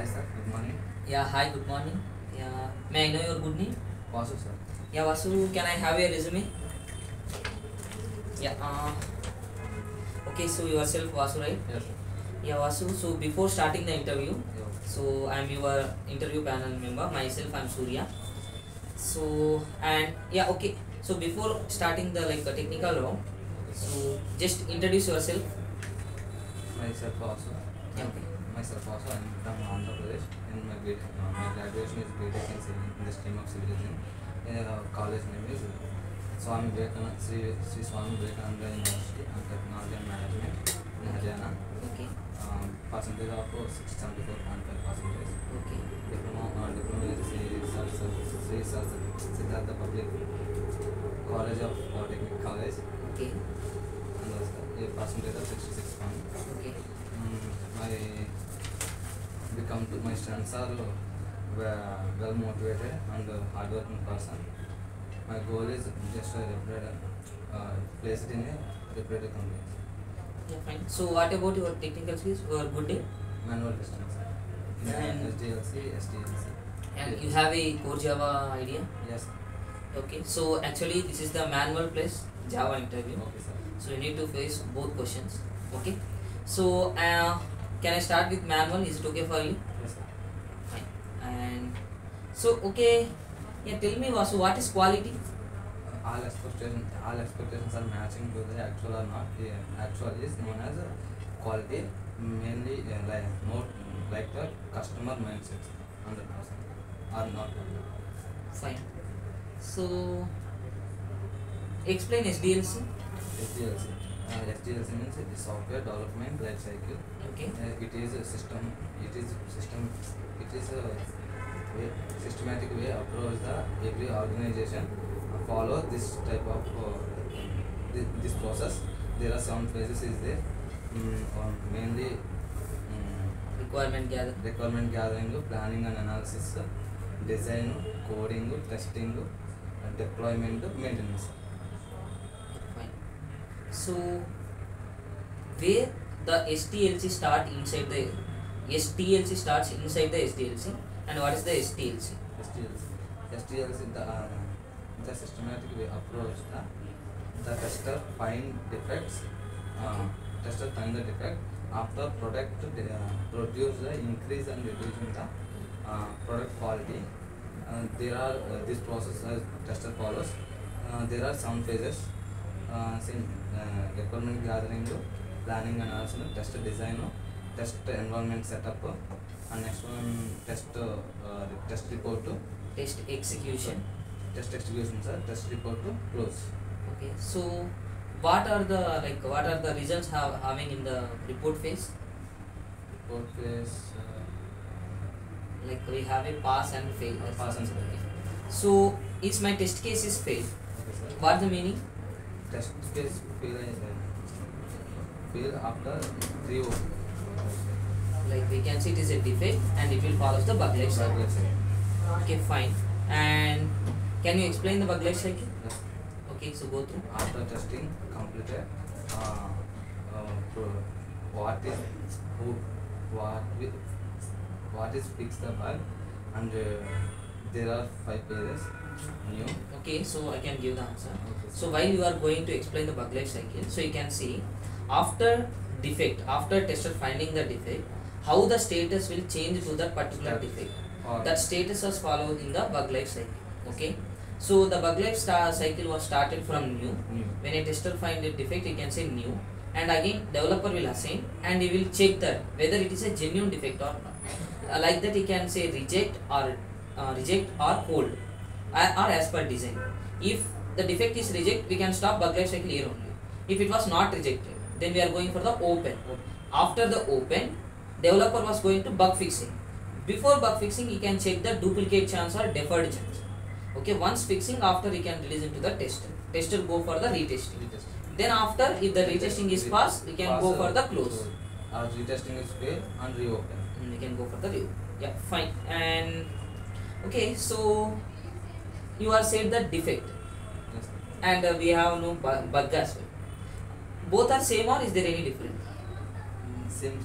Hi sir, good morning. Yeah, hi, good morning. Yeah, may I know your good name? Vasu sir. Yeah, Vasu, can I have your resume? Yeah, okay, so yourself, Vasu, right? Yes sir. Yeah, Vasu, so before starting the interview, Yeah, okay. so I'm your interview panel member, myself, I'm Surya. So, and yeah, okay, so before starting the technical round, Okay sir. so just introduce yourself. Myself Vasu. Yeah, okay. Myself Vasu. I'm from Andhra Pradesh and my graduation is BTech in the stream of civil engineering. College name is Swami Vivekananda, Sri Swami Vivekananda University and Technology and Management in Haryana. Okay, Percentage of 674.5%. okay, Diploma is Sri Siddhartha Public College of Technical College. okay, And a percentage of 66 points. okay, My students are well motivated and hardworking person. My goal is just place it in a reputed company. yeah, fine. So, what about your technical skills? Your good day? Manual testing, sir. And- SDLC, STLC. And you have a core Java idea? Yes. Okay, so actually this is the manual plus Java interview. Okay, sir. So you need to face both questions. Okay, so can I start with manual? Is it okay for you? Yes, sir. Fine. And so okay, yeah, tell me Vasu, what is quality? All expectations are matching to the actual or not. The actual is known as quality, mainly more like the customer mindset, 100% or not. Fine. So explain SDLC. SDLC. SDLC means it is software development life cycle. Okay. It is a system. It is system. It is a systematic way approach the every organization follow this type of this process. There are some phases is there. Mainly Requirement gather. requirement gathering, planning and analysis, design, coding, testing, deployment, maintenance. Fine. So where the STLC starts inside the SDLC, and what is the STLC? STLC the systematic way approach the tester find defects. Okay. Tester find the defect after product produce the increase and reducing the product quality. There are this process as tester follows. There are some phases. Requirement gathering, planning and analysis, test design, test environment setup, and next one test report, Test execution. test execution, sir. Test report to close. Okay, so what are the results having in the report phase? Report phase. Like we have a pass and fail. Pass and fail. Okay. So it's my test case is fail. Okay, sir. What's the meaning? Test case fail after 3 Like we can see it is a defect and it will follow the bug life cycle. Okay, fine. And can you explain the bug life cycle? Yes. Okay, so go through. After testing completed, what is who what is fix the bug, and there are 5 pages new. Okay, so I can give the answer. Okay, So while you are going to explain the bug life cycle, so you can see after tester finding the defect, how the status will change to that particular defect. That status was followed in the bug life cycle. Okay, so the bug life cycle was started from new. When a tester find a defect, he can say new, and again developer will assign and he will check that whether it is a genuine defect or not. Like that he can say reject or hold or as per design. If the defect is reject, we can stop bug life cycle here only. If it was not rejected, then we are going for the open. After the open, developer was going to bug fixing. Before bug fixing, he can check the duplicate chance or deferred chance. Okay, once fixing, after he can release into the tester. Tester go for the retesting. Then after, if the retesting is passed, we can go for the close. Retesting is fail and reopen. We can go for the review. Yeah, fine. And okay, so you are said the defect, Yes. and we have no bug as well. Both are same or is there any difference? Same.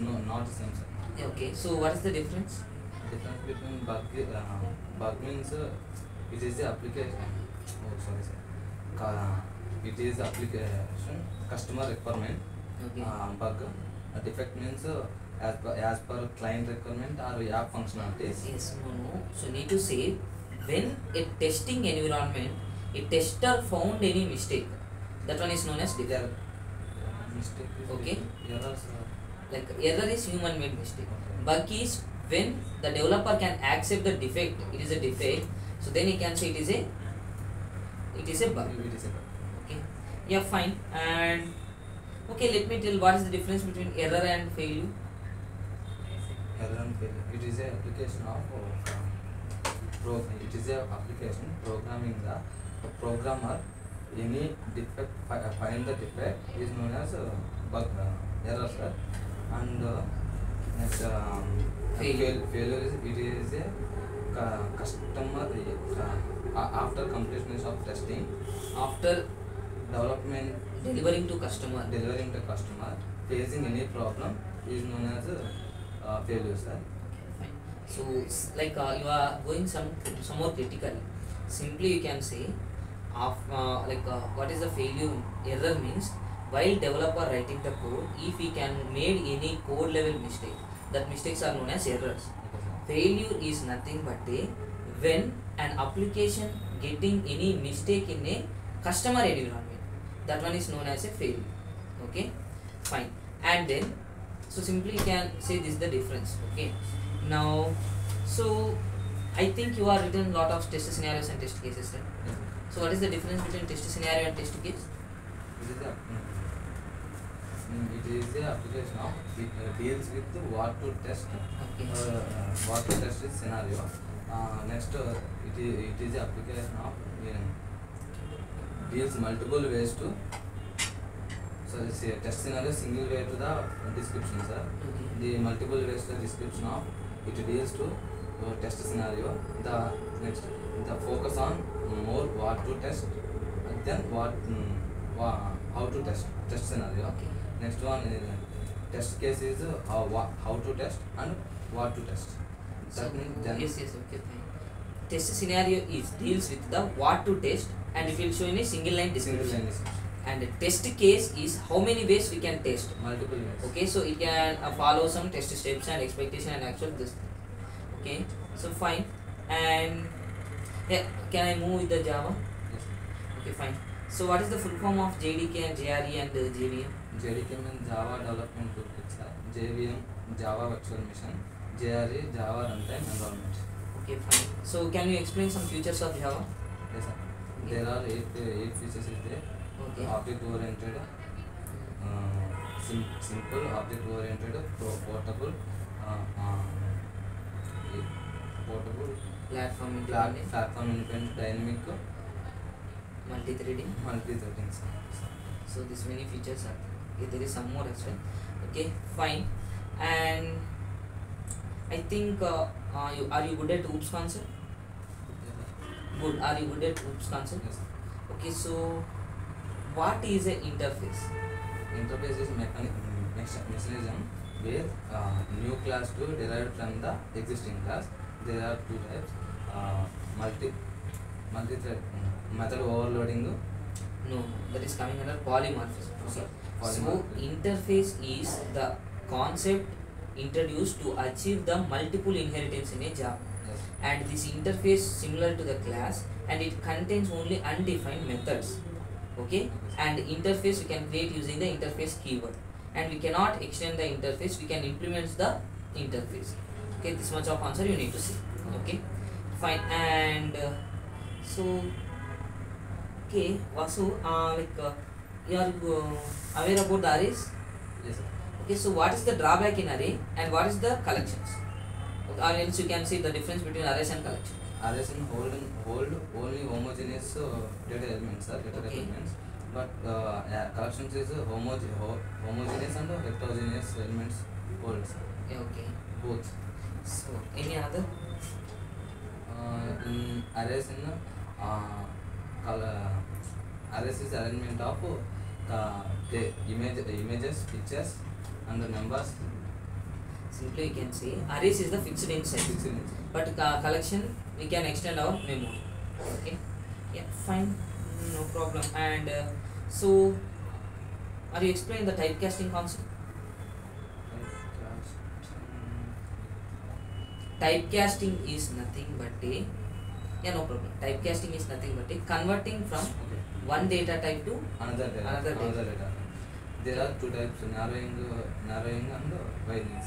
No, not the same, sir. Okay, so what is the difference? Difference between bug means it is the application. Oh, sorry, sir. It is application customer requirement. Okay. Bug. A defect means as per client requirement or app functionalities. Yes, no. So need to say when a testing environment, a tester found any mistake, that one is known as defect. There mistake is Okay. errors. Like error is human made mistake. Okay. Bug is when the developer can accept the defect, it is a defect, so then he can say it is a bug. It is a bug. Okay, yeah, fine. And okay, let me tell what is the difference between error and failure. Error and failure. It is a application of it is a application programming the programmer any defect find the defect is known as bug error, sir. And next failure is it is a customer after completion of testing, After development delivering to customer. delivering to customer facing any problem is known as failure, sir. Fine. So like you are going some more critical. Simply you can say what is the failure? Error means while developer writing the code, if he can made any code level mistake, that mistakes are known as errors. Okay, sir. Failure is nothing but when an application getting any mistake in a customer environment, that one is known as a failure. Okay, fine. And then so simply you can say this is the difference. Okay, now so I think you are written lot of test scenarios and test cases, right? Yes, sir. So what is the difference between test scenario and test case? It is the application of it deals with what to test. Okay. What to test is scenario. Next, it is the application of deals multiple ways to. So this test scenario single way to the description, sir. Okay. The multiple ways to the description of it deals to test scenario. The next the focus on more what to test and then how to test scenario. Okay. Next one is test case is how to test and what to test. That means then Yes, okay, fine. Test scenario is deals with the what to test and it will show in a single line single description. line is And the test case is how many ways we can test. multiple ways. Okay, so it can follow some test steps and expectation and actual this thing. Okay, so fine. And yeah, can I move with the Java? Yes. Okay, fine. So what is the full form of JDK and JRE and JVM? JDK means Java Development Toolkit, sir. JVM Java Virtual Machine. JRE Java Runtime Environment. Okay, fine. So can you explain some features of Java? Yes, sir. There are eight features is there. Okay. Object oriented, simple object oriented, portable, portable, Platform independent, platform independent, dynamic, multi-threading. multi-threading. So this many features are there. Okay, there is some more as well. Okay, fine. And I think are you good at OOPS concept? Good. Are you good at OOPS concept? Yes. Okay, so what is an interface? Interface is mechanism where new class to derived from the existing class. There are two types: multi-thread method overloading. No, that is coming under polymorphism. Okay. So Polymorphism. interface is the concept introduced to achieve the multiple inheritance in a Java. Yes. And this interface similar to the class and it contains only undefined methods. Okay, and interface we can create using the interface keyword, and we cannot extend the interface, we can implement the interface. Okay, this much of answer you need to see. Okay, fine. And so okay, Vasu, you are aware about the arrays? Yes, sir. Okay, so what is the drawback in array and what is the collections? Okay, or else you can see the difference between arrays and collections. Arrays in hold only homogeneous data elements, data Okay. elements, but collections is homogeneous and heterogeneous elements holds Yeah, okay. both. So any other? In arrays arrays is arrangement of the images, pictures, and the numbers Simply we can say arrays is the fixed in size, Fixed in but collection we can extend our memory. Okay, yeah, fine, no problem. And so, are you explaining the typecasting concept? Typecasting is nothing but a, yeah, no problem. Typecasting is nothing but a converting from Okay. one data type to Another data. Another data. There are two types: narrowing and widening.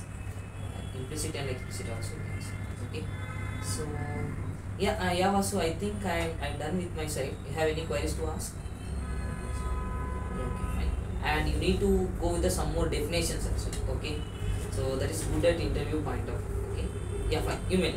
implicit and explicit also. Yes. Okay. So yeah, yeah, Vasu, I think I'm done with my side. You have any queries to ask? Okay, fine. And you need to go with some more definitions also. Okay. So that is good at interview point of. Okay. Yeah, fine. You may.